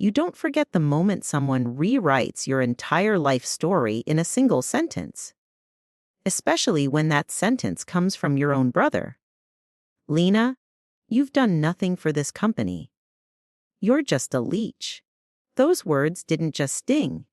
You don't forget the moment someone rewrites your entire life story in a single sentence. Especially when that sentence comes from your own brother. Lena, you've done nothing for this company. You're just a leech. Those words didn't just sting.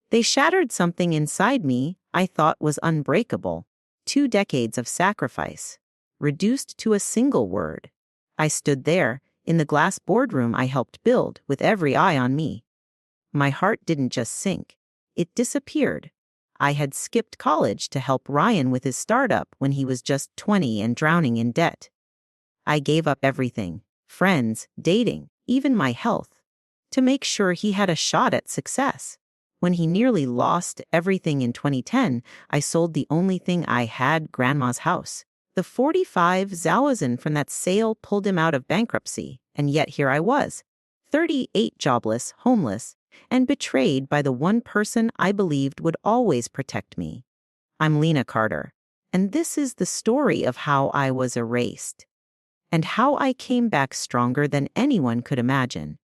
They shattered something inside me I thought was unbreakable. 2 decades of sacrifice, reduced to a single word. I stood there, in the glass boardroom I helped build, with every eye on me. My heart didn't just sink. It disappeared. I had skipped college to help Ryan with his startup when he was just 20 and drowning in debt. I gave up everything, friends, dating, even my health, to make sure he had a shot at success. When he nearly lost everything in 2010, I sold the only thing I had, Grandma's house. The 45,000 from that sale pulled him out of bankruptcy, and yet here I was, 38, jobless, homeless, and betrayed by the one person I believed would always protect me. I'm Lena Carter, and this is the story of how I was erased, and how I came back stronger than anyone could imagine.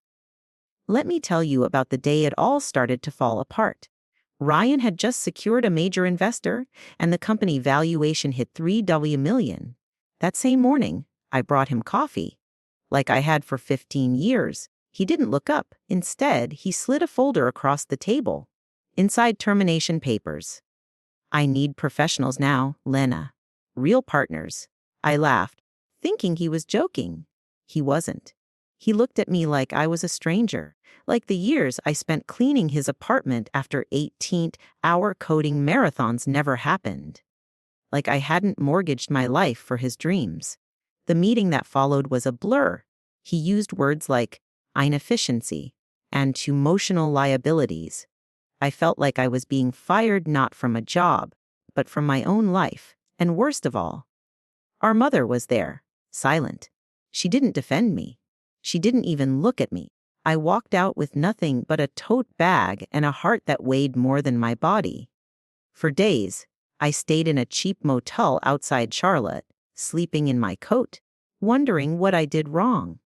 Let me tell you about the day it all started to fall apart. Ryan had just secured a major investor, and the company valuation hit $3 million. That same morning, I brought him coffee. Like I had for 15 years, he didn't look up. Instead, he slid a folder across the table. Inside, termination papers. I need professionals now, Lena. Real partners. I laughed, thinking he was joking. He wasn't. He looked at me like I was a stranger, like the years I spent cleaning his apartment after 18-hour coding marathons never happened. Like I hadn't mortgaged my life for his dreams. The meeting that followed was a blur. He used words like inefficiency and emotional liabilities. I felt like I was being fired not from a job, but from my own life. And worst of all, our mother was there, silent. She didn't defend me. She didn't even look at me. I walked out with nothing but a tote bag and a heart that weighed more than my body. For days, I stayed in a cheap motel outside Charlotte, sleeping in my coat, wondering what I did wrong.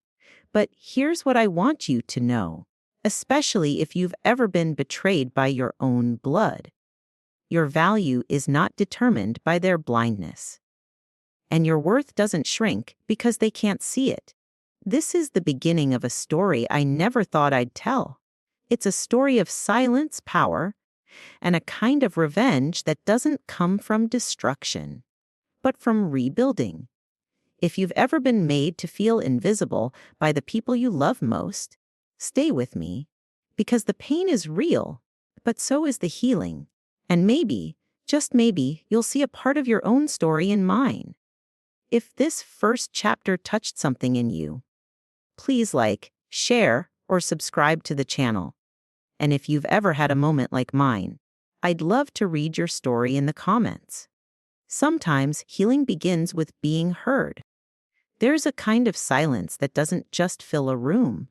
But here's what I want you to know, especially if you've ever been betrayed by your own blood. Your value is not determined by their blindness. And your worth doesn't shrink because they can't see it. This is the beginning of a story I never thought I'd tell. It's a story of silence, power, and a kind of revenge that doesn't come from destruction, but from rebuilding. If you've ever been made to feel invisible by the people you love most, stay with me, because the pain is real, but so is the healing. And maybe, just maybe, you'll see a part of your own story in mine. If this first chapter touched something in you, please like, share, or subscribe to the channel. And if you've ever had a moment like mine, I'd love to read your story in the comments. Sometimes healing begins with being heard. There's a kind of silence that doesn't just fill a room.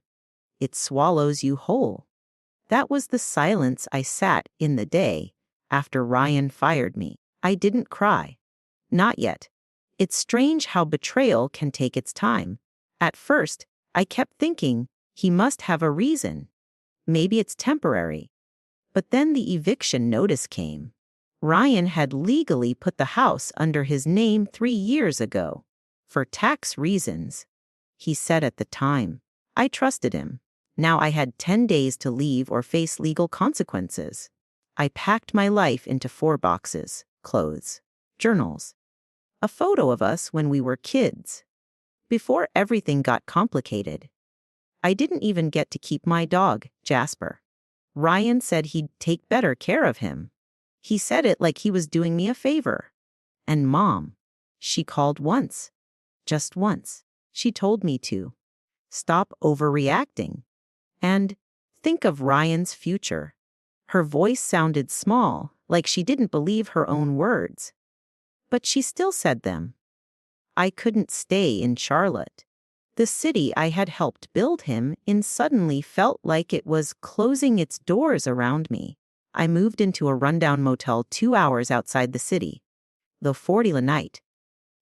It swallows you whole. That was the silence I sat in the day after Ryan fired me. I didn't cry. Not yet. It's strange how betrayal can take its time. At first, I kept thinking, he must have a reason. Maybe it's temporary. But then the eviction notice came. Ryan had legally put the house under his name 3 years ago. For tax reasons, he said at the time. I trusted him. Now I had 10 days to leave or face legal consequences. I packed my life into 4 boxes, clothes, journals, a photo of us when we were kids. Before everything got complicated, I didn't even get to keep my dog, Jasper. Ryan said he'd take better care of him. He said it like he was doing me a favor. And Mom, she called once. Just once. She told me to stop overreacting and think of Ryan's future. Her voice sounded small, like she didn't believe her own words. But she still said them. I couldn't stay in Charlotte. The city I had helped build him in suddenly felt like it was closing its doors around me. I moved into a rundown motel 2 hours outside the city. The 40 night.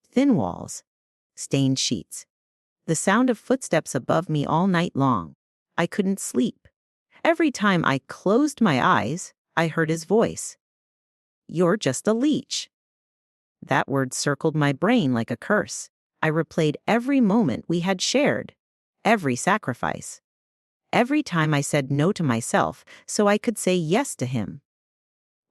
Thin walls. Stained sheets. The sound of footsteps above me all night long. I couldn't sleep. Every time I closed my eyes, I heard his voice. "You're just a leech." That word circled my brain like a curse. I replayed every moment we had shared, every sacrifice, every time I said no to myself so I could say yes to him.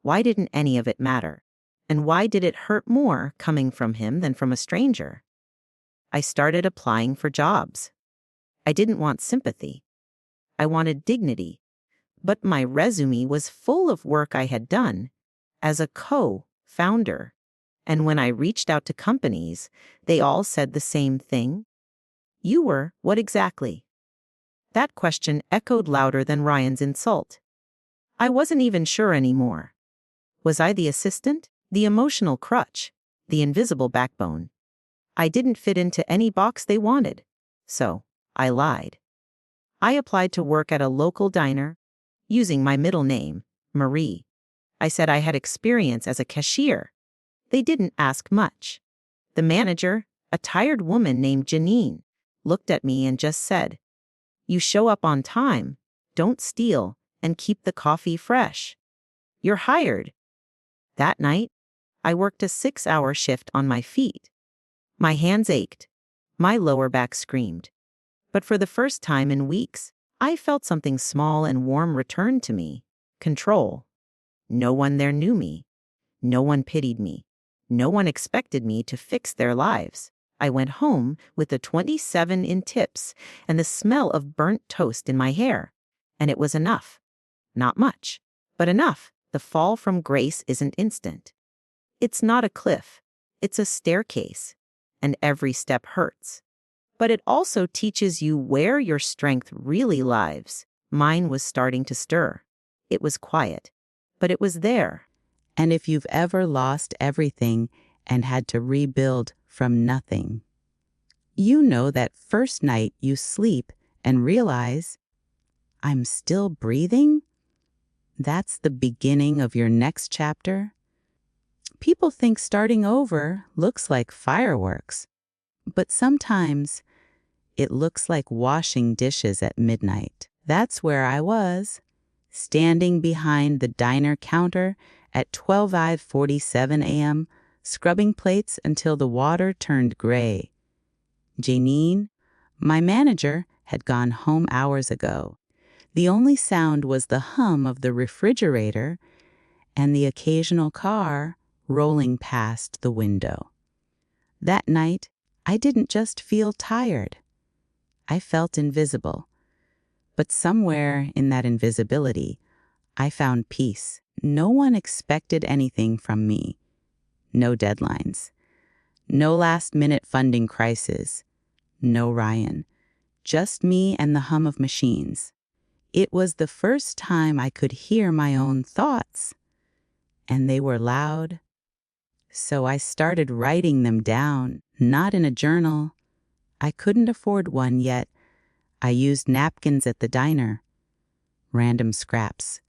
Why didn't any of it matter? And why did it hurt more coming from him than from a stranger? I started applying for jobs. I didn't want sympathy. I wanted dignity. But my resume was full of work I had done as a co-founder. And when I reached out to companies, they all said the same thing. "You were what exactly?" That question echoed louder than Ryan's insult. I wasn't even sure anymore. Was I the assistant, the emotional crutch, the invisible backbone? I didn't fit into any box they wanted, so I lied. I applied to work at a local diner, using my middle name, Marie. I said I had experience as a cashier. They didn't ask much. The manager, a tired woman named Janine, looked at me and just said, "You show up on time, don't steal, and keep the coffee fresh. You're hired." That night, I worked a 6-hour shift on my feet. My hands ached. My lower back screamed. But for the first time in weeks, I felt something small and warm return to me. Control. No one there knew me. No one pitied me. No one expected me to fix their lives. I went home with the 27 in tips and the smell of burnt toast in my hair. And it was enough. Not much, but enough. The fall from grace isn't instant. It's not a cliff. It's a staircase. And every step hurts. But it also teaches you where your strength really lies. Mine was starting to stir. It was quiet, but it was there. And if you've ever lost everything and had to rebuild from nothing, you know that first night you sleep and realize, I'm still breathing? That's the beginning of your next chapter. People think starting over looks like fireworks, but sometimes it looks like washing dishes at midnight. That's where I was, standing behind the diner counter at 12:47 a.m., scrubbing plates until the water turned gray. Janine, my manager, had gone home hours ago. The only sound was the hum of the refrigerator and the occasional car rolling past the window. That night, I didn't just feel tired. I felt invisible. But somewhere in that invisibility, I found peace. No one expected anything from me. No deadlines. No last-minute funding crisis. No Ryan. Just me and the hum of machines. It was the first time I could hear my own thoughts. And they were loud. So I started writing them down, not in a journal. I couldn't afford one yet. I used napkins at the diner. Random scraps.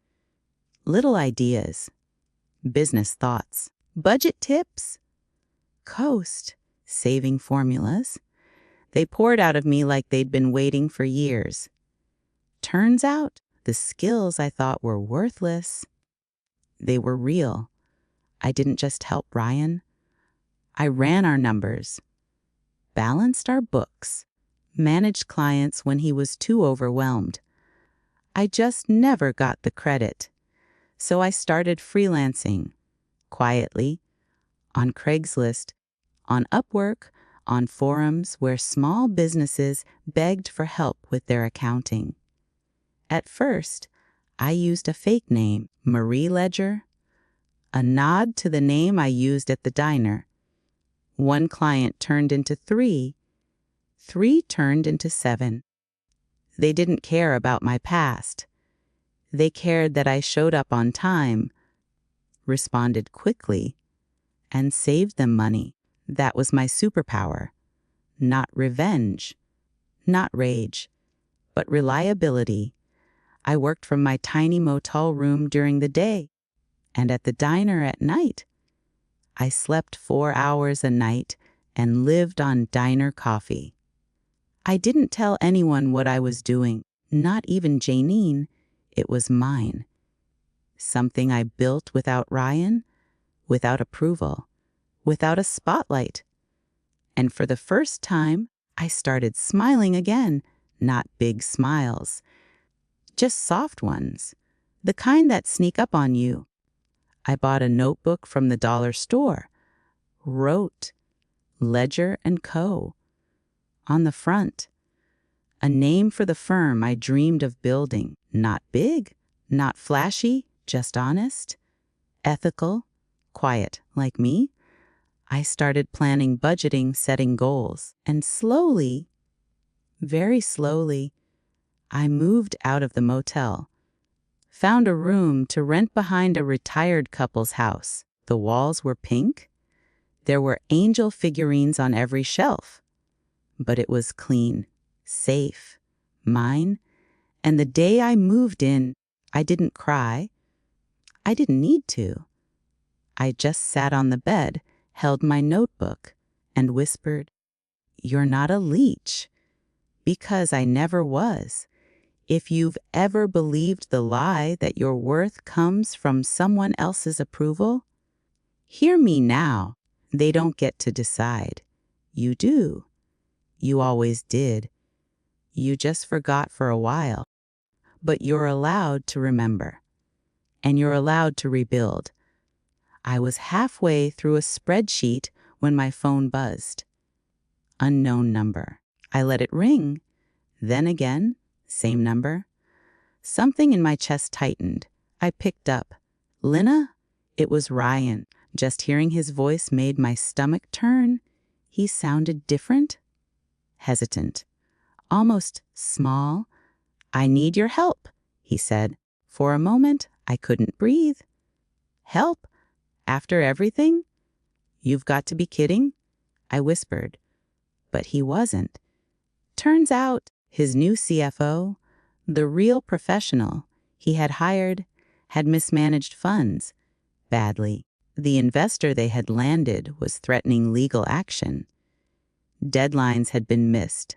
Little ideas. Business thoughts. Budget tips. Coast. Saving formulas. They poured out of me like they'd been waiting for years. Turns out, the skills I thought were worthless, they were real. I didn't just help Ryan. I ran our numbers, balanced our books, managed clients when he was too overwhelmed. I just never got the credit. So I started freelancing, quietly, on Craigslist, on Upwork, on forums where small businesses begged for help with their accounting. At first, I used a fake name, Marie Ledger, a nod to the name I used at the diner. One client turned into 3. 3 turned into 7. They didn't care about my past. They cared that I showed up on time, responded quickly, and saved them money. That was my superpower. Not revenge, not rage, but reliability. I worked from my tiny motel room during the day, and at the diner at night. I slept 4 hours a night and lived on diner coffee. I didn't tell anyone what I was doing, not even Janine. It was mine. Something I built without Ryan, without approval, without a spotlight. And for the first time, I started smiling again, not big smiles, just soft ones, the kind that sneak up on you. I bought a notebook from the dollar store, wrote Ledger & Co. on the front, a name for the firm I dreamed of building, not big, not flashy, just honest, ethical, quiet like me. I started planning, budgeting, setting goals, and slowly, very slowly, I moved out of the motel, found a room to rent behind a retired couple's house. The walls were pink. There were angel figurines on every shelf, but it was clean, safe, mine. And the day I moved in, I didn't cry. I didn't need to. I just sat on the bed, held my notebook, and whispered, "You're not a leech," because I never was. If you've ever believed the lie that your worth comes from someone else's approval, hear me now. They don't get to decide. You do. You always did. You just forgot for a while. But you're allowed to remember. And you're allowed to rebuild. I was halfway through a spreadsheet when my phone buzzed. Unknown number. I let it ring. Then again, same number. Something in my chest tightened. I picked up. Lena? It was Ryan. Just hearing his voice made my stomach turn. He sounded different, hesitant, almost small. "I need your help," he said. For a moment, I couldn't breathe. "Help? After everything? You've got to be kidding," I whispered. But he wasn't. Turns out, his new CFO, the real professional he had hired, had mismanaged funds badly. The investor they had landed was threatening legal action. Deadlines had been missed.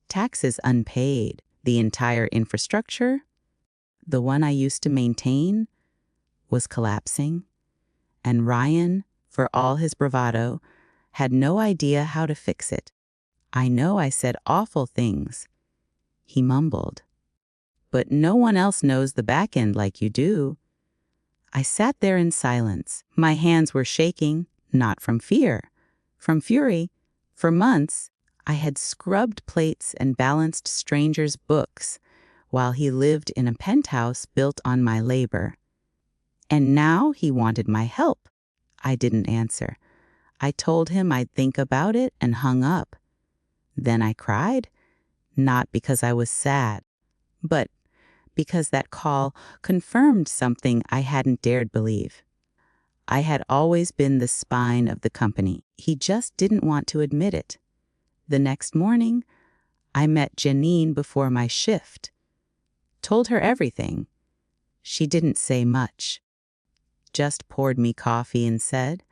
Taxes unpaid. The entire infrastructure, the one I used to maintain, was collapsing. And Ryan, for all his bravado, had no idea how to fix it. I know I said awful things. He mumbled. "But no one else knows the back end like you do." I sat there in silence. My hands were shaking, not from fear, from fury. For months, I had scrubbed plates and balanced strangers' books while he lived in a penthouse built on my labor. And now he wanted my help. I didn't answer. I told him I'd think about it and hung up. Then I cried, not because I was sad, but because that call confirmed something I hadn't dared believe. I had always been the spine of the company. He just didn't want to admit it. The next morning, I met Janine before my shift. Told her everything. She didn't say much. Just poured me coffee and said,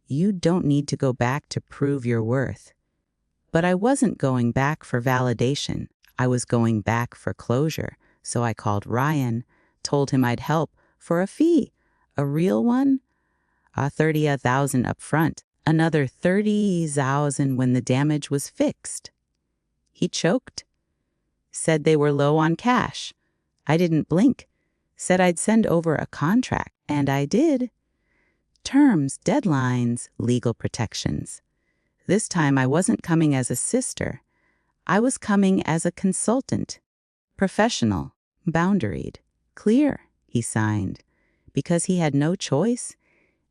"You don't need to go back to prove your worth." But I wasn't going back for validation. I was going back for closure. So I called Ryan, told him I'd help for a fee, a real one, $30,000 up front, another $30,000 when the damage was fixed. He choked, said they were low on cash. I didn't blink, said I'd send over a contract, and I did. Terms, deadlines, legal protections. This time I wasn't coming as a sister. I was coming as a consultant. Professional, boundaried, clear, he signed, because he had no choice.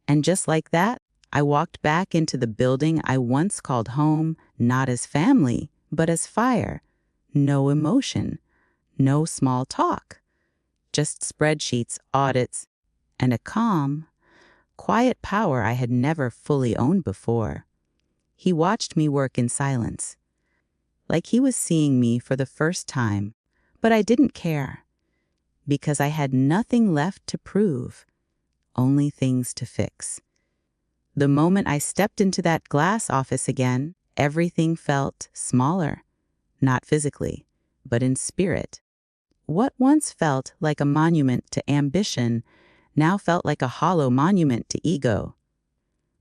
And just like that, I walked back into the building I once called home, not as family, but as fire. No emotion, no small talk, just spreadsheets, audits, and a calm, quiet power I had never fully owned before. He watched me work in silence, like he was seeing me for the first time. But I didn't care, because I had nothing left to prove, only things to fix. The moment I stepped into that glass office again, everything felt smaller, not physically, but in spirit. What once felt like a monument to ambition now felt like a hollow monument to ego.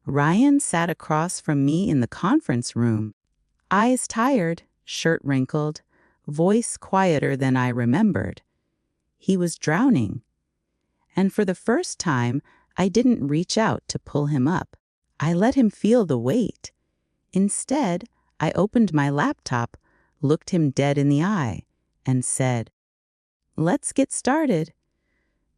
Ryan sat across from me in the conference room, eyes tired, shirt wrinkled, voice quieter than I remembered. He was drowning. And for the first time, I didn't reach out to pull him up. I let him feel the weight. Instead, I opened my laptop, looked him dead in the eye, and said, "Let's get started."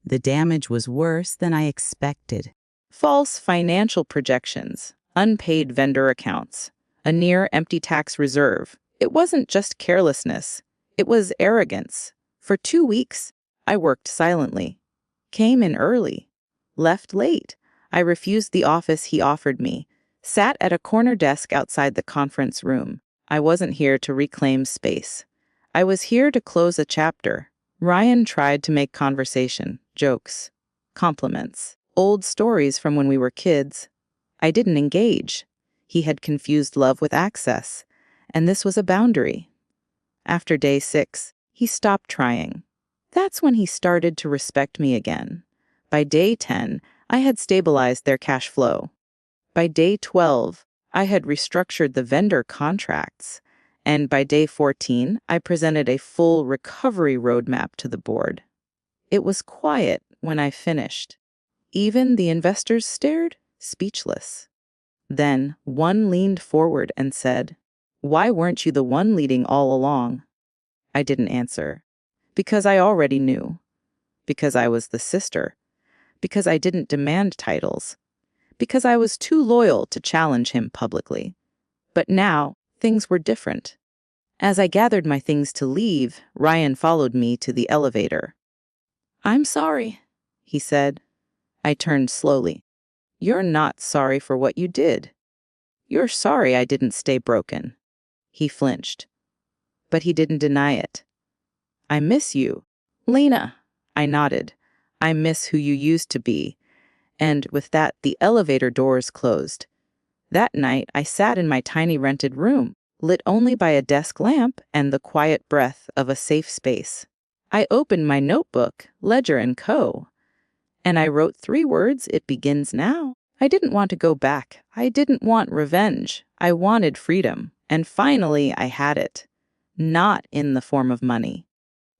The damage was worse than I expected. False financial projections, unpaid vendor accounts, a near empty tax reserve. It wasn't just carelessness, it was arrogance. For 2 weeks, I worked silently, came in early, left late. I refused the office he offered me, sat at a corner desk outside the conference room. I wasn't here to reclaim space. I was here to close a chapter. Ryan tried to make conversation, jokes, compliments, old stories from when we were kids. I didn't engage. He had confused love with access, and this was a boundary. After day 6, he stopped trying. That's when he started to respect me again. By day 10, I had stabilized their cash flow. By day 12, I had restructured the vendor contracts. And by day 14, I presented a full recovery roadmap to the board. It was quiet when I finished. Even the investors stared, speechless. Then one leaned forward and said, "Why weren't you the one leading all along?" I didn't answer. Because I already knew. Because I was the sister. Because I didn't demand titles. Because I was too loyal to challenge him publicly. But now, things were different. As I gathered my things to leave, Ryan followed me to the elevator. "I'm sorry," he said. I turned slowly. "You're not sorry for what you did. You're sorry I didn't stay broken." He flinched. But he didn't deny it. "I miss you, Lena." I nodded. "I miss who you used to be." And with that, the elevator doors closed. That night, I sat in my tiny rented room, lit only by a desk lamp and the quiet breath of a safe space. I opened my notebook, Ledger & Co., and I wrote 3 words, "It begins now." I didn't want to go back. I didn't want revenge. I wanted freedom. And finally, I had it. Not in the form of money,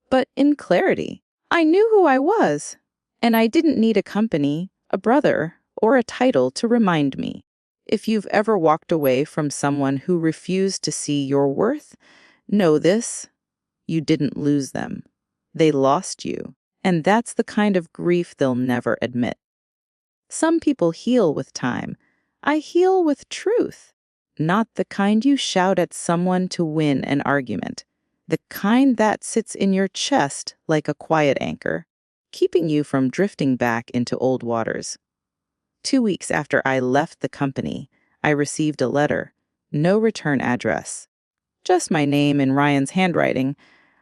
but in clarity. I knew who I was, and I didn't need a company, a brother, or a title to remind me. If you've ever walked away from someone who refused to see your worth, know this: you didn't lose them. They lost you, and that's the kind of grief they'll never admit. Some people heal with time. I heal with truth. Not the kind you shout at someone to win an argument. The kind that sits in your chest like a quiet anchor, keeping you from drifting back into old waters. 2 weeks after I left the company, I received a letter. No return address. Just my name in Ryan's handwriting.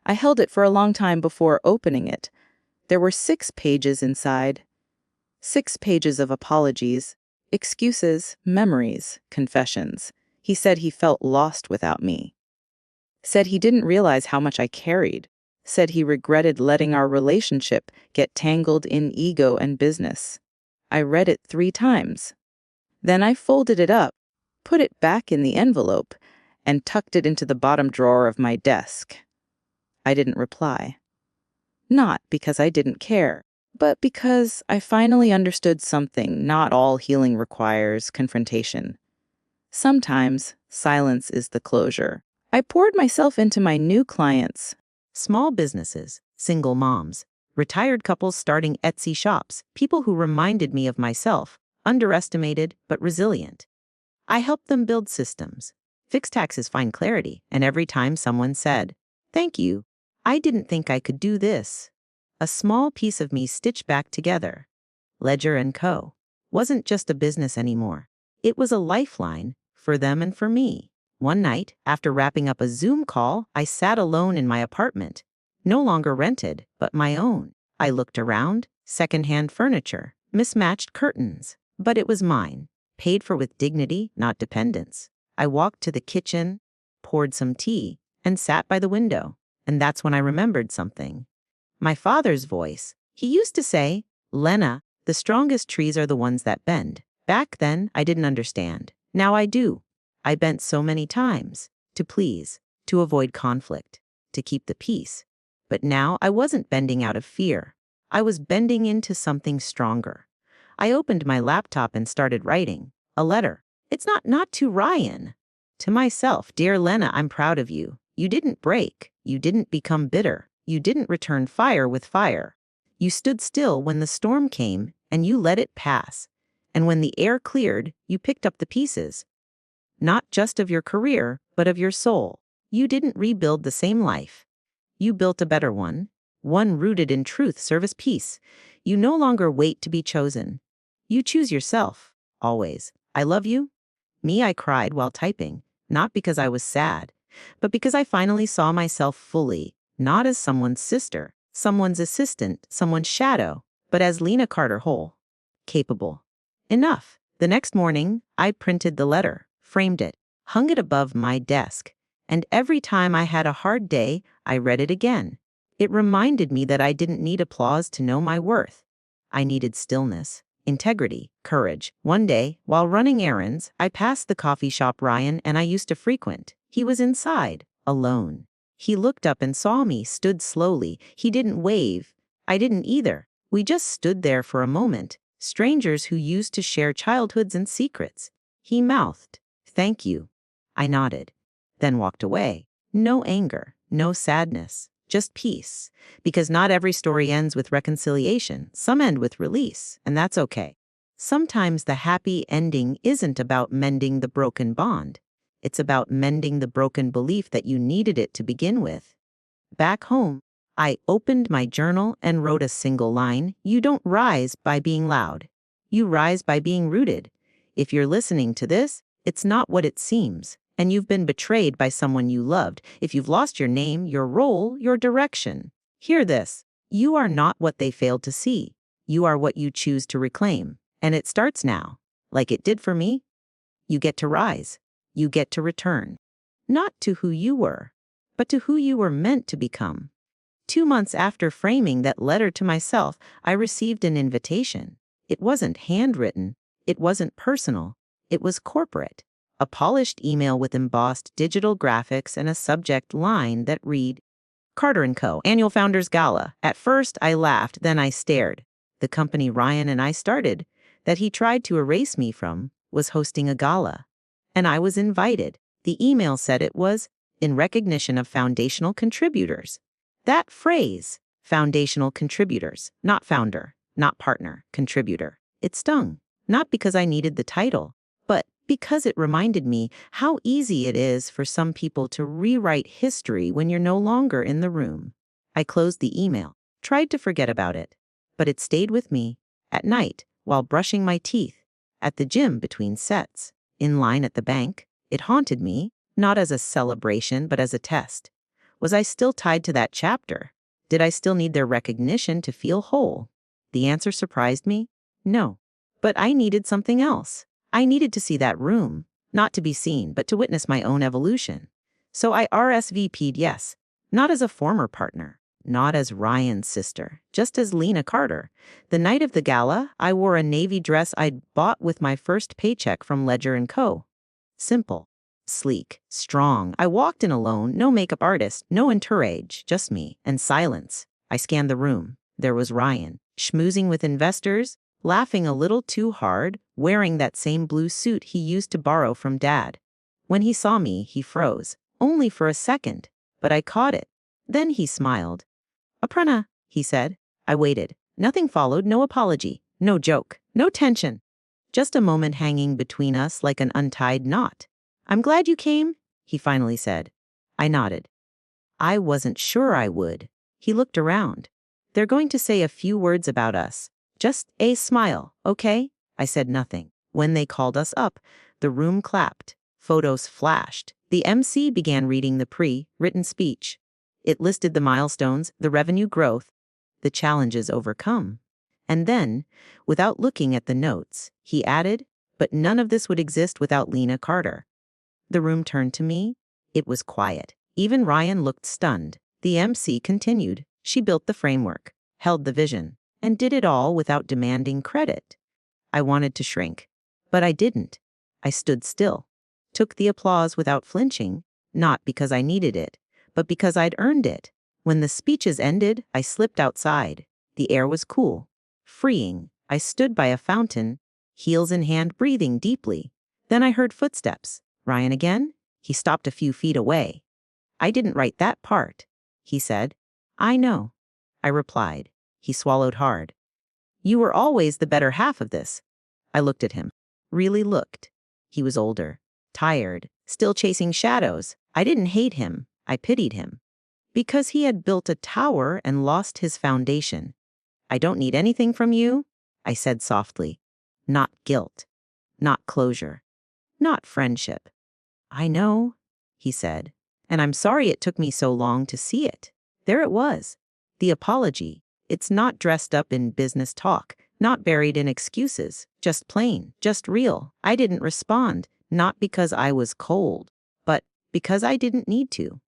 I held it for a long time before opening it. There were 6 pages inside. 6 pages of apologies, excuses, memories, confessions. He said he felt lost without me. Said he didn't realize how much I carried. Said he regretted letting our relationship get tangled in ego and business. I read it 3 times. Then I folded it up, put it back in the envelope, and tucked it into the bottom drawer of my desk. I didn't reply. Not because I didn't care, but because I finally understood something not all healing requires: confrontation. Sometimes silence is the closure. I poured myself into my new clients. Small businesses, single moms, retired couples starting Etsy shops, people who reminded me of myself, underestimated but resilient. I helped them build systems, fix taxes, find clarity, and every time someone said, "Thank you, I didn't think I could do this," a small piece of me stitched back together. Ledger & Co. wasn't just a business anymore. It was a lifeline for them and for me. One night, after wrapping up a Zoom call, I sat alone in my apartment, no longer rented, but my own. I looked around, secondhand furniture, mismatched curtains, but it was mine, paid for with dignity, not dependence. I walked to the kitchen, poured some tea, and sat by the window. And that's when I remembered something. My father's voice. He used to say, Lena, the strongest trees are the ones that bend. Back then, I didn't understand. Now I do. I bent so many times. To please, to avoid conflict, to keep the peace. But now I wasn't bending out of fear. I was bending into something stronger. I opened my laptop and started writing. A letter. It's not to Ryan. To myself, dear Lena, I'm proud of you. You didn't break. You didn't become bitter. You didn't return fire with fire. You stood still when the storm came, and you let it pass. And when the air cleared, you picked up the pieces. Not just of your career, but of your soul. You didn't rebuild the same life. You built a better one rooted in truth, service, peace. You no longer wait to be chosen. You choose yourself, always. I love you. Me, I cried while typing, not because I was sad, but because I finally saw myself fully, not as someone's sister, someone's assistant, someone's shadow, but as Lena Carter whole, capable. Enough. The next morning, I printed the letter, framed it, hung it above my desk, and every time I had a hard day, I read it again. It reminded me that I didn't need applause to know my worth. I needed stillness, integrity, courage. One day, while running errands, I passed the coffee shop Ryan and I used to frequent. He was inside, alone. He looked up and saw me, stood slowly. He didn't wave. I didn't either. We just stood there for a moment, strangers who used to share childhoods and secrets. He mouthed, "Thank you." I nodded, then walked away. No anger, no sadness, just peace. Because not every story ends with reconciliation. Some end with release, and that's okay. Sometimes the happy ending isn't about mending the broken bond. It's about mending the broken belief that you needed it to begin with. Back home, I opened my journal and wrote a single line. You don't rise by being loud. You rise by being rooted. If you're listening to this, it's not what it seems, and you've been betrayed by someone you loved. If you've lost your name, your role, your direction, hear this. You are not what they failed to see. You are what you choose to reclaim. And it starts now, like it did for me. You get to rise. You get to return. Not to who you were, but to who you were meant to become. 2 months after framing that letter to myself, I received an invitation. It wasn't handwritten. It wasn't personal. It was corporate. A polished email with embossed digital graphics and a subject line that read, Carter & Co. Annual Founders Gala. At first, I laughed, then I stared. The company Ryan and I started, that he tried to erase me from, was hosting a gala. And I was invited. The email said it was in recognition of foundational contributors. That phrase, foundational contributors, not founder, not partner, contributor. It stung, not because I needed the title, but because it reminded me how easy it is for some people to rewrite history when you're no longer in the room. I closed the email, tried to forget about it, but it stayed with me at night while brushing my teeth, at the gym between sets, in line at the bank. It haunted me, not as a celebration, but as a test. Was I still tied to that chapter? Did I still need their recognition to feel whole? The answer surprised me. No. But I needed something else. I needed to see that room, not to be seen, but to witness my own evolution. So I RSVP'd yes, not as a former partner, not as Ryan's sister, just as Lena Carter. The night of the gala, I wore a navy dress I'd bought with my first paycheck from Ledger & Co. Simple, sleek, strong. I walked in alone, no makeup artist, no entourage, just me, and silence. I scanned the room. There was Ryan, schmoozing with investors, laughing a little too hard, wearing that same blue suit he used to borrow from Dad. When he saw me, he froze, only for a second, but I caught it. Then he smiled. Aprana, he said. I waited. Nothing followed, no apology, no joke, no tension. Just a moment hanging between us like an untied knot. I'm glad you came, he finally said. I nodded. I wasn't sure I would. He looked around. They're going to say a few words about us. Just a smile, okay? I said nothing. When they called us up, the room clapped. Photos flashed. The MC began reading the pre-written speech. It listed the milestones, the revenue growth, the challenges overcome. And then, without looking at the notes, he added, but none of this would exist without Lena Carter. The room turned to me. It was quiet. Even Ryan looked stunned. The MC continued. She built the framework, held the vision, and did it all without demanding credit. I wanted to shrink, but I didn't. I stood still, took the applause without flinching, not because I needed it, but because I'd earned it. When the speeches ended, I slipped outside. The air was cool, freeing. I stood by a fountain, heels in hand, breathing deeply. Then I heard footsteps. Ryan again? He stopped a few feet away. I didn't write that part, he said. I know, I replied. He swallowed hard. You were always the better half of this. I looked at him. Really looked. He was older, tired, still chasing shadows. I didn't hate him. I pitied him. Because he had built a tower and lost his foundation. I don't need anything from you, I said softly. Not guilt. Not closure. Not friendship. I know, he said. And I'm sorry it took me so long to see it. There it was. The apology. It's not dressed up in business talk, not buried in excuses, just plain, just real. I didn't respond, not because I was cold, but because I didn't need to.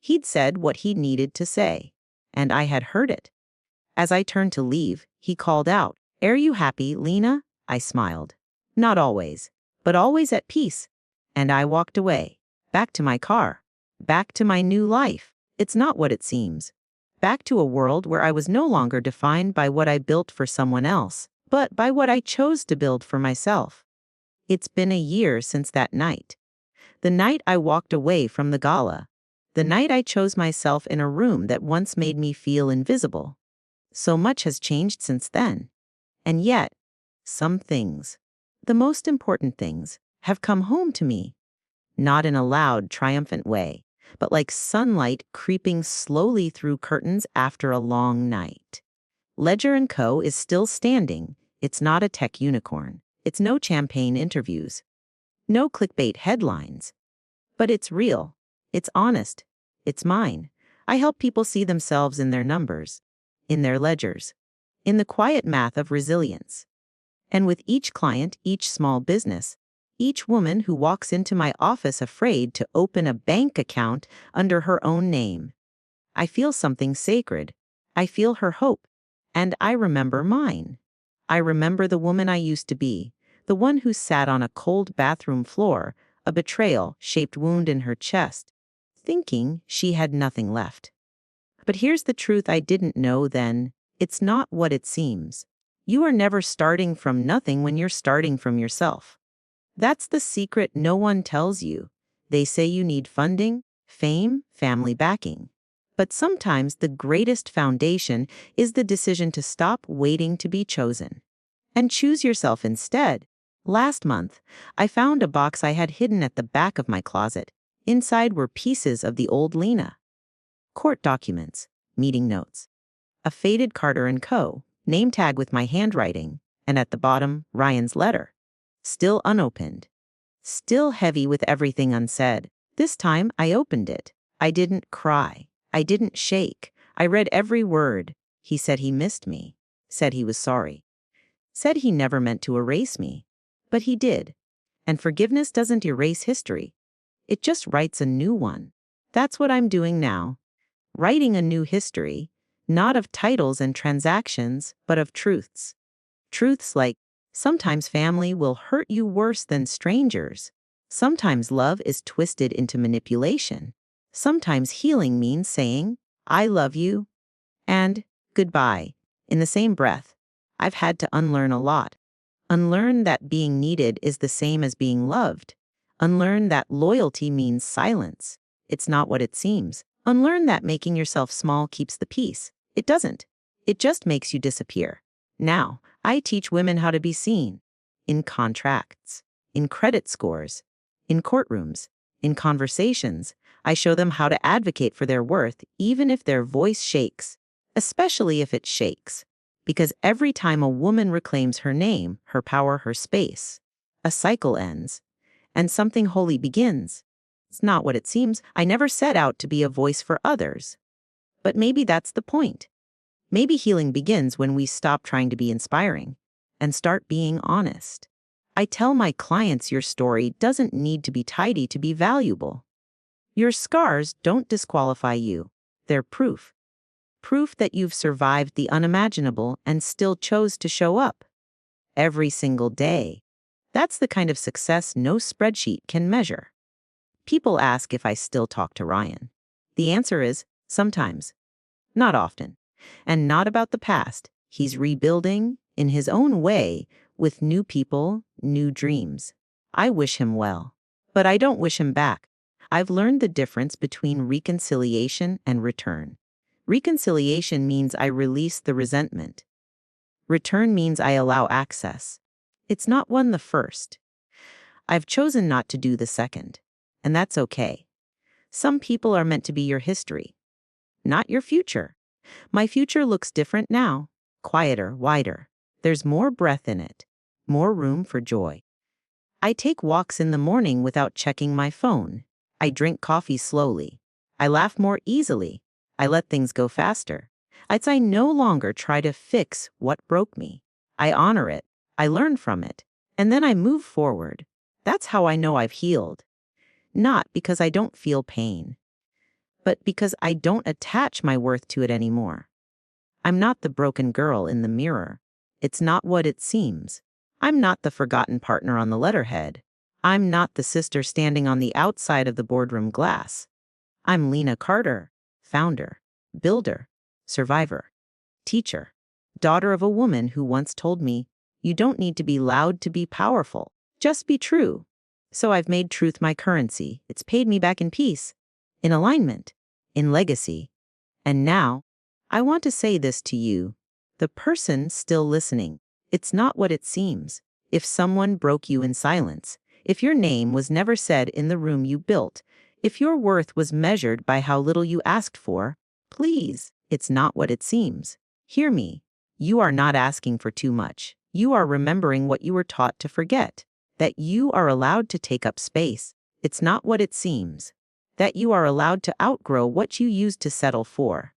He'd said what he needed to say, and I had heard it. As I turned to leave, he called out, "Are you happy, Lena?" I smiled. Not always, but always at peace. And I walked away, back to my car, back to my new life. It's not what it seems. Back to a world where I was no longer defined by what I built for someone else, but by what I chose to build for myself. It's been a year since that night. The night I walked away from the gala. The night I chose myself in a room that once made me feel invisible. So much has changed since then. And yet, some things, the most important things, have come home to me. Not in a loud, triumphant way, but like sunlight creeping slowly through curtains after a long night. Ledger & Co. is still standing. It's not a tech unicorn. It's no champagne interviews. No clickbait headlines. But it's real. It's honest. It's mine. I help people see themselves in their numbers, in their ledgers, in the quiet math of resilience. And with each client, each small business, each woman who walks into my office afraid to open a bank account under her own name, I feel something sacred. I feel her hope. And I remember mine. I remember the woman I used to be, the one who sat on a cold bathroom floor, a betrayal-shaped wound in her chest, thinking she had nothing left. But here's the truth I didn't know then. It's not what it seems. You are never starting from nothing when you're starting from yourself. That's the secret no one tells you. They say you need funding, fame, family backing. But sometimes the greatest foundation is the decision to stop waiting to be chosen and choose yourself instead. Last month, I found a box I had hidden at the back of my closet. Inside were pieces of the old Lena. Court documents, meeting notes, a faded Carter & Co. name tag with my handwriting, and at the bottom, Ryan's letter. Still unopened. Still heavy with everything unsaid. This time, I opened it. I didn't cry. I didn't shake. I read every word. He said he missed me. Said he was sorry. Said he never meant to erase me. But he did. And forgiveness doesn't erase history. It just writes a new one. That's what I'm doing now. Writing a new history, not of titles and transactions, but of truths. Truths like, sometimes family will hurt you worse than strangers. Sometimes love is twisted into manipulation. Sometimes healing means saying, I love you, and goodbye, in the same breath. I've had to unlearn a lot. Unlearn that being needed is the same as being loved. Unlearn that loyalty means silence. It's not what it seems. Unlearn that making yourself small keeps the peace. It doesn't. It just makes you disappear. Now, I teach women how to be seen. In contracts, in credit scores, in courtrooms, in conversations. I show them how to advocate for their worth even if their voice shakes, especially if it shakes. Because every time a woman reclaims her name, her power, her space, a cycle ends, and something holy begins. It's not what it seems. I never set out to be a voice for others. But maybe that's the point. Maybe healing begins when we stop trying to be inspiring and start being honest. I tell my clients your story doesn't need to be tidy to be valuable. Your scars don't disqualify you. They're proof. Proof that you've survived the unimaginable and still chose to show up every single day. That's the kind of success no spreadsheet can measure. People ask if I still talk to Ryan. The answer is sometimes, not often, and not about the past. He's rebuilding in his own way with new people, new dreams. I wish him well, but I don't wish him back. I've learned the difference between reconciliation and return. Reconciliation means I release the resentment. Return means I allow access. It's not one the first. I've chosen not to do the second, and that's okay. Some people are meant to be your history, not your future. My future looks different now, quieter, wider. There's more breath in it, more room for joy. I take walks in the morning without checking my phone. I drink coffee slowly. I laugh more easily. I let things go faster. I no longer try to fix what broke me. I honor it. I learn from it. And then I move forward. That's how I know I've healed. Not because I don't feel pain, but because I don't attach my worth to it anymore. I'm not the broken girl in the mirror. It's not what it seems. I'm not the forgotten partner on the letterhead. I'm not the sister standing on the outside of the boardroom glass. I'm Lena Carter, founder, builder, survivor, teacher, daughter of a woman who once told me, "You don't need to be loud to be powerful. Just be true." So I've made truth my currency. It's paid me back in peace, in alignment, in legacy. And now, I want to say this to you, the person still listening. It's not what it seems. If someone broke you in silence, if your name was never said in the room you built, if your worth was measured by how little you asked for, please, it's not what it seems. Hear me. You are not asking for too much. You are remembering what you were taught to forget. That you are allowed to take up space. It's not what it seems. That you are allowed to outgrow what you used to settle for.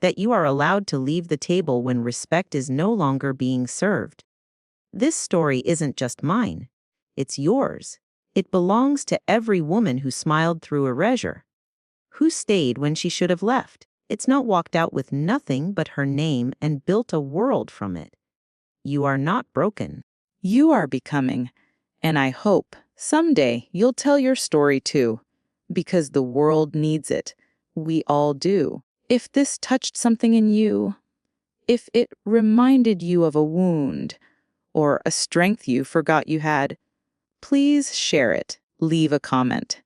That you are allowed to leave the table when respect is no longer being served. This story isn't just mine. It's yours. It belongs to every woman who smiled through erasure, who stayed when she should have left. It's not walked out with nothing but her name and built a world from it. You are not broken. You are becoming, and I hope someday you'll tell your story too, because the world needs it. We all do. If this touched something in you, if it reminded you of a wound or a strength you forgot you had, please share it. Leave a comment.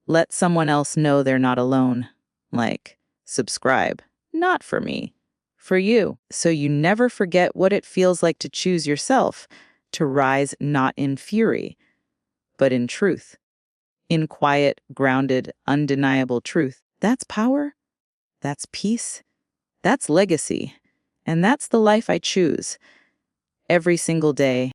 Let someone else know they're not alone. Like, subscribe. Not for me, for you. So you never forget what it feels like to choose yourself, to rise not in fury, but in truth. In quiet, grounded, undeniable truth. That's power. That's peace. That's legacy. And that's the life I choose every single day.